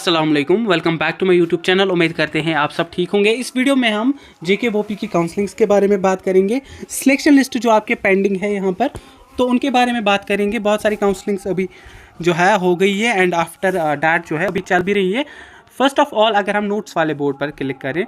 अस्सलाम वालेकुम, welcome back to my YouTube channel. उम्मीद करते हैं आप सब ठीक होंगे। इस वीडियो में हम जेके वोपी की काउंसलिंग्स के बारे में बात करेंगे। सिलेक्शन लिस्ट जो आपके पेंडिंग है यहाँ पर, तो उनके बारे में बात करेंगे। बहुत सारी काउंसलिंग्स अभी जो है हो गई है एंड आफ्टर डैट जो है अभी चल भी रही है। फर्स्ट ऑफ ऑल अगर हम नोट्स वाले बोर्ड पर क्लिक करें,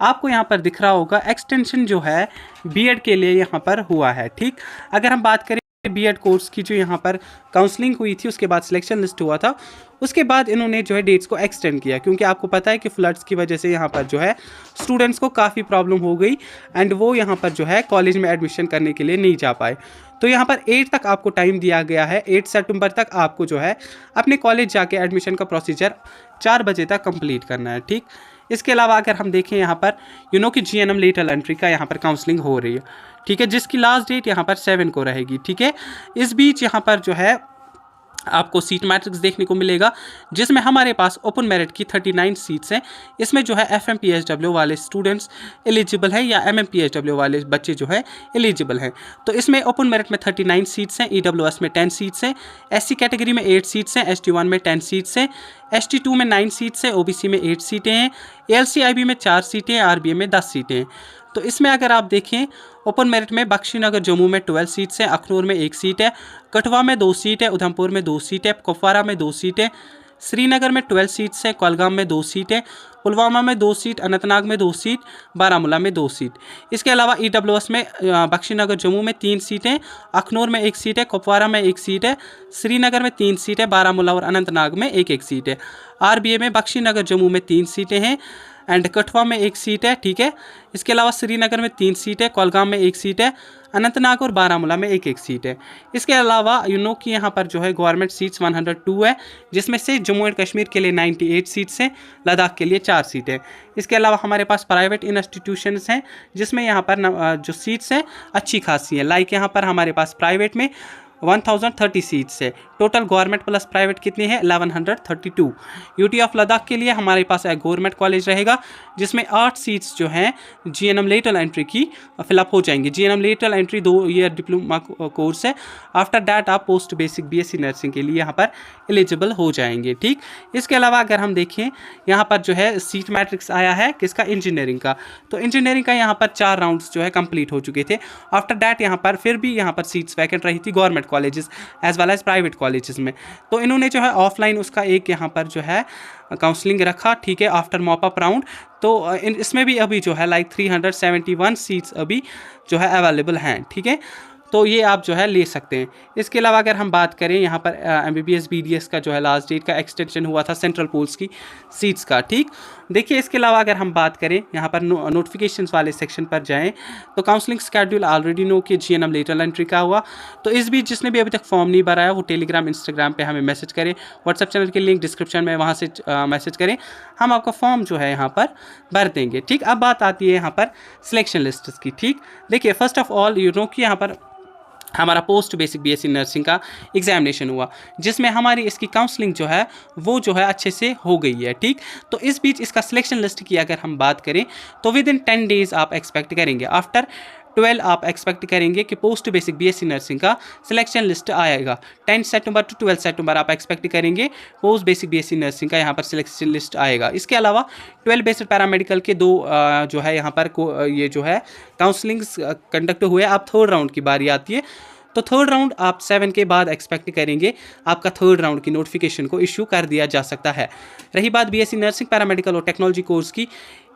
आपको यहाँ पर दिख रहा होगा एक्सटेंशन जो है बीएड के लिए यहाँ पर हुआ है। ठीक, अगर हम बात करें बीएड कोर्स की जो यहाँ पर काउंसलिंग हुई थी, उसके बाद सिलेक्शन लिस्ट हुआ था, उसके बाद इन्होंने जो है डेट्स को एक्सटेंड किया, क्योंकि आपको पता है कि फ्लड्स की वजह से यहाँ पर जो है स्टूडेंट्स को काफ़ी प्रॉब्लम हो गई एंड वो यहाँ पर जो है कॉलेज में एडमिशन करने के लिए नहीं जा पाए। तो यहाँ पर 8 तक आपको टाइम दिया गया है। 8 सितंबर तक आपको जो है अपने कॉलेज जाके एडमिशन का प्रोसीजर 4 बजे तक कंप्लीट करना है। ठीक, इसके अलावा अगर हम देखें यहाँ पर कि जीएनएम लेटरल एंट्री का यहाँ पर काउंसलिंग हो रही है। ठीक है, जिसकी लास्ट डेट यहाँ पर 7 को रहेगी। ठीक है, इस बीच यहाँ पर जो है आपको सीट मैट्रिक्स देखने को मिलेगा, जिसमें हमारे पास ओपन मेरिट की 39 सीट्स हैं। इसमें जो है एफएमपीएसडब्ल्यू वाले स्टूडेंट्स एलिजिबल हैं या एमएमपीएसडब्ल्यू वाले बच्चे जो है एलिजिबल हैं। तो इसमें ओपन मेरिट में 39 सीट्स हैं, ईडब्ल्यूएस में 10 सीट्स हैं, एससी कैटेगरी में 8 सीट्स हैं, एसटी1 में 10 सीट्स हैं, एसटी2 में 9 सीट्स हैं, ओबीसी में 8 सीटें हैं, एलसीआईबी में 4 सीटें हैं, आरबीए में 10 सीटें हैं। तो इसमें अगर आप देखें ओपन मेरिट में बख्शीनगर जम्मू में 12 सीट्स हैं, अखनूर में 1 सीट है, कठवा में 2 सीट है, उधमपुर में 2 सीट है, कुपवारा में 2 सीट है, श्रीनगर में 12 सीट्स हैं, कुलगाम में 2 सीट है, पुलवामा में 2 सीट, अनंतनाग में 2 सीट, बारामूला में 2 सीट। इसके अलावा ईडब्ल्यूएस में बख्शीनगर जम्मू में 3 सीटें, अखनूर में 1 सीट है, कुपवारा में 1 सीट है, श्रीनगर में 3 सीट है, बारामूला और अनंतनाग में 1-1 सीट है। आरबीए में बख्शीनगर जम्मू में 3 सीटें हैं एंड कठवा में 1 सीट है। ठीक है, इसके अलावा श्रीनगर में 3 सीट है, कुलगाम में 1 सीट है, अनंतनाग और बारामूला में 1-1 सीट है। इसके अलावा कि यहाँ पर जो है गवर्नमेंट सीट्स 102 है, जिसमें से जम्मू एंड कश्मीर के लिए 98 सीट्स हैं, लद्दाख के लिए 4 सीटें। इसके अलावा हमारे पास प्राइवेट इंस्टीट्यूशंस हैं, जिसमें यहाँ पर जो सीट्स हैं अच्छी खासी हैं। लाइक यहाँ पर हमारे पास प्राइवेट में 1030 सीट्स है, टोटल गवर्नमेंट प्लस प्राइवेट कितनी है 1132। यूटी ऑफ लद्दाख के लिए हमारे पास एक गवर्नमेंट कॉलेज रहेगा, जिसमें 8 सीट्स जो हैं जीएनएम लेटरल एंट्री की फिलअप हो जाएंगी। GNM lateral entry 2 year diploma course है। आफ्टर दैट आप पोस्ट बेसिक बीएससी नर्सिंग के लिए यहाँ पर एलिजिबल हो जाएंगे। ठीक, इसके अलावा अगर हम देखें यहाँ पर जो है सीट मैट्रिक्स आया है किसका, इंजीनियरिंग का। तो इंजीनियरिंग का यहाँ पर 4 राउंड्स जो है कंप्लीट हो चुके थे। आफ्टर दैट यहाँ पर फिर भी यहाँ पर सीट्स वैकेंट रही थी government colleges as well as private colleges में। तो इन्होंने जो है ऑफलाइन उसका एक यहाँ पर जो है काउंसलिंग रखा। ठीक है, आफ्टर मॉप अप राउंड। तो इसमें भी अभी जो है लाइक 371 सीट्स अभी जो है अवेलेबल हैं। ठीक है, तो ये आप जो है ले सकते हैं। इसके अलावा अगर हम बात करें यहाँ पर एमबीबीएस बीडीएस का जो है लास्ट डेट का एक्सटेंशन हुआ था सेंट्रल पूल्स की सीट्स का। ठीक, देखिए इसके अलावा अगर हम बात करें यहाँ पर नोटिफिकेशंस वाले सेक्शन पर जाएं, तो काउंसलिंग स्केड्यूल ऑलरेडी नो कि जीएनएम लेटरल एंट्री का हुआ। तो इस बीच जिसने भी अभी तक फॉर्म नहीं भरा है वो टेलीग्राम इंस्टाग्राम पे हमें मैसेज करें, व्हाट्सएप चैनल की लिंक डिस्क्रिप्शन में, वहाँ से मैसेज करें, हम आपका फॉर्म जो है यहाँ पर भर देंगे। ठीक, अब बात आती है यहाँ पर सिलेक्शन लिस्ट की। ठीक, देखिए फर्स्ट ऑफ ऑल कि यहाँ पर हमारा पोस्ट बेसिक बीएससी नर्सिंग का एग्जामिनेशन हुआ, जिसमें हमारी इसकी काउंसलिंग जो है वो जो है अच्छे से हो गई है। ठीक, तो इस बीच इसका सिलेक्शन लिस्ट की अगर हम बात करें तो विद इन 10 डेज आप एक्सपेक्ट करेंगे, आफ्टर 12 आप एक्सपेक्ट करेंगे कि पोस्ट बेसिक बीएससी नर्सिंग का सिलेक्शन लिस्ट आएगा। 10 सितंबर टू 12 सितंबर आप एक्सपेक्ट करेंगे पोस्ट बेसिक बीएससी नर्सिंग का यहाँ पर सिलेक्शन लिस्ट आएगा। इसके अलावा 12 बेसिक पैरामेडिकल के 2 जो है यहाँ पर ये जो है काउंसलिंग्स कंडक्ट हुए। अब 3rd राउंड की बारी आती है, तो 3rd राउंड आप 7 के बाद एक्सपेक्ट करेंगे आपका 3rd राउंड की नोटिफिकेशन को इशू कर दिया जा सकता है। रही बात बीएससी नर्सिंग पैरामेडिकल और टेक्नोलॉजी कोर्स की,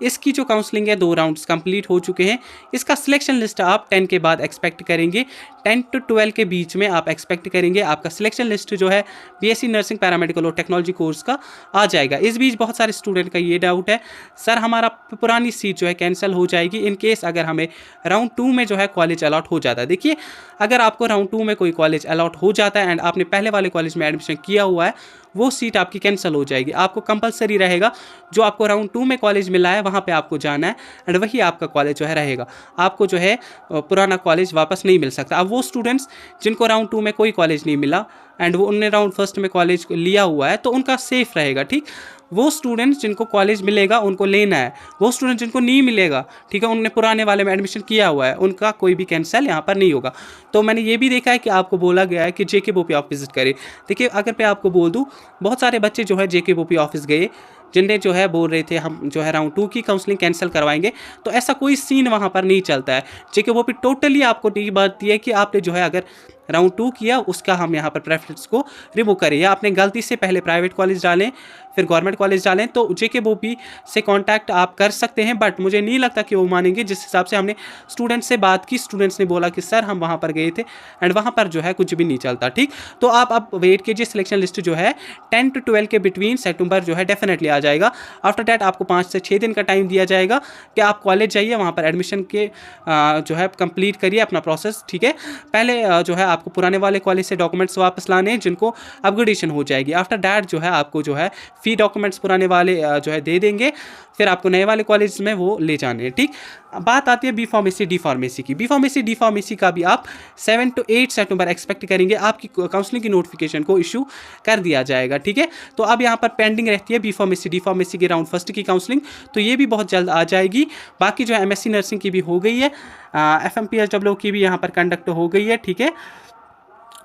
इसकी जो काउंसलिंग है 2 राउंड्स कंप्लीट हो चुके हैं। इसका सिलेक्शन लिस्ट आप 10 के बाद एक्सपेक्ट करेंगे, 10 to 12 के बीच में आप एक्सपेक्ट करेंगे आपका सिलेक्शन लिस्ट जो है बीएससी नर्सिंग पैरामेडिकल और टेक्नोलॉजी कोर्स का आ जाएगा। इस बीच बहुत सारे स्टूडेंट का ये डाउट है, सर हमारा पुरानी सीट जो है कैंसिल हो जाएगी इन केस अगर हमें राउंड 2 में जो है कॉलेज अलॉट हो जाता है। देखिए अगर आपको राउंड 2 में कोई कॉलेज अलॉट हो जाता है एंड आपने पहले वाले कॉलेज में एडमिशन किया हुआ है, वो सीट आपकी कैंसिल हो जाएगी। आपको कंपलसरी रहेगा जो आपको राउंड 2 में कॉलेज मिला है वहाँ पे आपको जाना है एंड वही आपका कॉलेज जो है रहेगा। आपको जो है पुराना कॉलेज वापस नहीं मिल सकता। अब वो स्टूडेंट्स जिनको राउंड 2 में कोई कॉलेज नहीं मिला, एंड वो उनने राउंड फर्स्ट में कॉलेज लिया हुआ है तो उनका सेफ रहेगा। ठीक, वो स्टूडेंट्स जिनको कॉलेज मिलेगा उनको लेना है, वो स्टूडेंट जिनको नहीं मिलेगा, ठीक है, उनने पुराने वाले में एडमिशन किया हुआ है, उनका कोई भी कैंसिल यहाँ पर नहीं होगा। तो मैंने ये भी देखा है कि आपको बोला गया है कि जेके बोपी आप विजिट करें। देखिए, अगर मैं आपको बोल दूँ, बहुत सारे बच्चे जो है जेके बोपी ऑफिस गए, जिन्हें जो है बोल रहे थे हम जो है राउंड 2 की काउंसलिंग कैंसिल करवाएंगे, तो ऐसा कोई सीन वहाँ पर नहीं चलता है। जेके बोपी टोटली आपको ये बात दी है कि आपने जो है अगर राउंड 2 किया उसका हम यहाँ पर प्रेफरेंस को रिमूव करें, या आपने गलती से पहले प्राइवेट कॉलेज डालें फिर गवर्नमेंट कॉलेज डालें, तो जेके बोपी से कांटेक्ट आप कर सकते हैं। बट मुझे नहीं लगता कि वो मानेंगे। जिस हिसाब से हमने स्टूडेंट्स से बात की, स्टूडेंट्स ने बोला कि सर हम वहाँ पर गए थे एंड वहाँ पर जो है कुछ भी नहीं चलता। ठीक, तो आप अब वेट कीजिए, सिलेक्शन लिस्ट जो है 10 to 12 के बिटवीन सितंबर जो है डेफिनेटली आ जाएगा। आफ्टर डैट आपको 5 से 6 दिन का टाइम दिया जाएगा कि आप कॉलेज जाइए, वहाँ पर एडमिशन के जो है कंप्लीट करिए अपना प्रोसेस। ठीक है, पहले जो है आपको पुराने वाले कॉलेज से डॉक्यूमेंट्स वापस लाने हैं जिनको अपग्रेडेशन हो जाएगी। आफ्टर डैट जो है आपको जो है फी डॉक्यूमेंट्स पुराने वाले जो है दे देंगे, फिर आपको नए वाले कॉलेज में वो ले जाने हैं। ठीक, बात आती है बी फार्मेसी डी फार्मेसी की। बी फार्मेसी डी फार्मेसी का भी आप 7 to 8 सितंबर एक्सपेक्ट करेंगे, आपकी काउंसलिंग की नोटिफिकेशन को इशू कर दिया जाएगा। ठीक है, तो अब यहाँ पर पेंडिंग रहती है बी फार्मेसी डी फार्मेसी की राउंड फर्स्ट की काउंसलिंग, तो ये भी बहुत जल्द आ जाएगी। बाकी जो है एमएससी नर्सिंग की भी हो गई है, एफएमपीएसडब्ल्यू की भी यहाँ पर कंडक्ट हो गई है। ठीक है,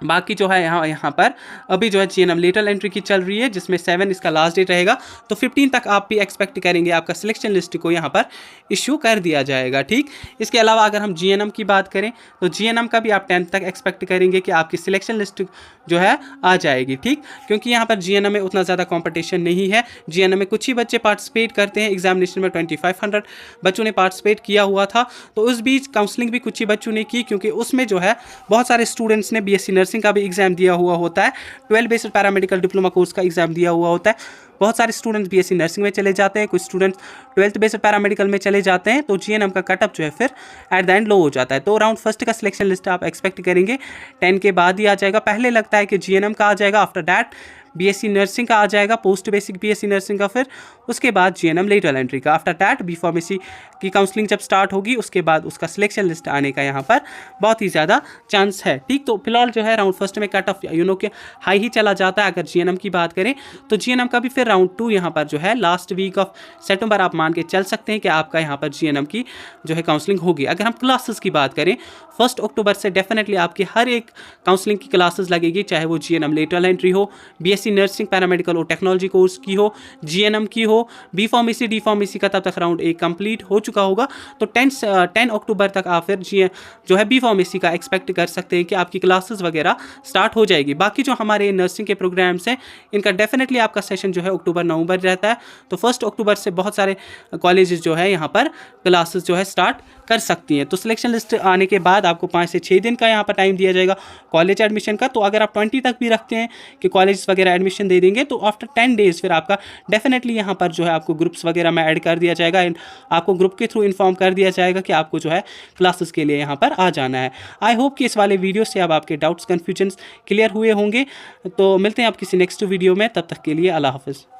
बाकी जो है यहाँ पर अभी जो है जीएनएम लेटरल एंट्री की चल रही है, जिसमें 7 इसका लास्ट डेट रहेगा, तो 15 तक आप भी एक्सपेक्ट करेंगे आपका सिलेक्शन लिस्ट को यहाँ पर इशू कर दिया जाएगा। ठीक, इसके अलावा अगर हम जीएनएम की बात करें तो जीएनएम का भी आप 10 तक एक्सपेक्ट करेंगे कि आपकी सिलेक्शन लिस्ट जो है आ जाएगी। ठीक, क्योंकि यहाँ पर जीएनएम में उतना ज़्यादा कॉम्पिटिशन नहीं है। जीएनएम में कुछ ही बच्चे पार्टिसिपेट करते हैं, एग्जामिनेशन में 2500 बच्चों ने पार्टिसिपेट किया हुआ था, तो उस बीच काउंसलिंग भी कुछ ही बच्चों ने की, क्योंकि उसमें जो है बहुत सारे स्टूडेंट्स ने बीएससी नर्सिंग का भी एग्जाम दिया हुआ होता है, 12 बेस्ड पैरामेडिकल डिप्लोमा कोर्स का एग्जाम दिया हुआ होता है। बहुत सारे स्टूडेंट्स बीएससी नर्सिंग में चले जाते हैं, कुछ स्टूडेंट्स 12th बेस्ड पैरामेडिकल में चले जाते हैं, तो जीएनएम का कटअप जो है फिर एट द एंड लो हो जाता है। तो राउंड फर्स्ट का सिलेक्शन लिस्ट आप एक्सपेक्ट करेंगे 10 के बाद ही आ जाएगा। पहले लगता है कि जीएनएम का आ जाएगा, आफ्टर दैट बीएससी नर्सिंग का आ जाएगा, पोस्ट बेसिक बीएससी नर्सिंग का, फिर उसके बाद जीएनएम लेटरल एंट्री का। आफ्टर दैट बी फार्मेसी की काउंसलिंग जब स्टार्ट होगी उसके बाद उसका सिलेक्शन लिस्ट आने का यहाँ पर बहुत ही ज़्यादा चांस है। ठीक, तो फिलहाल जो है राउंड फर्स्ट में कट ऑफ के हाई ही चला जाता है। अगर जीएनएम की बात करें तो जीएनएम का भी फिर राउंड 2 यहाँ पर जो है लास्ट वीक ऑफ सितंबर आप मान के चल सकते हैं कि आपका यहाँ पर जीएनएम की जो है काउंसलिंग होगी। अगर हम क्लासेस की बात करें, 1 अक्टूबर से डेफिनेटली आपकी हर एक काउंसलिंग की क्लासेस लगेगी, चाहे वो जीएनएम लेटरल एंट्री हो, बीएससी नर्सिंग पैरामेडिकल और टेक्नोलॉजी कोर्स की हो, जीएनएम की हो, बी फार्मेसी डी फार्मेसी का तब तक राउंड 1 कंप्लीट हो चुका होगा। तो 10 अक्टूबर तक आप फिर जो है बी फार्मेसी का एक्सपेक्ट कर सकते हैं कि आपकी क्लासेस वगैरह स्टार्ट हो जाएगी। बाकी जो हमारे नर्सिंग के प्रोग्राम्स हैं इनका डेफिनेटली आपका सेशन जो है अक्टूबर नवंबर रहता है, तो 1 अक्टूबर से बहुत सारे कॉलेजेस जो है यहाँ पर क्लासेस जो है स्टार्ट कर सकती हैं। तो सिलेक्शन लिस्ट आने के बाद आपको 5 से 6 दिन का यहाँ पर टाइम दिया जाएगा कॉलेज एडमिशन का। तो अगर आप 20 तक भी रखते हैं कि कॉलेज वगैरह एडमिशन दे देंगे, तो आफ्टर 10 डेज़ फिर आपका डेफिनेटली यहाँ पर जो है आपको ग्रुप्स वगैरह में ऐड कर दिया जाएगा एंड आपको ग्रुप के थ्रू इन्फॉर्म कर दिया जाएगा कि आपको जो है क्लासेस के लिए यहाँ पर आ जाना है। आई होप कि इस वाले वीडियो से अब आपके डाउट्स कन्फ्यूजन्स क्लियर हुए होंगे। तो मिलते हैं आप किसी नेक्स्ट वीडियो में, तब तक के लिए अल्लाह हाफिज़।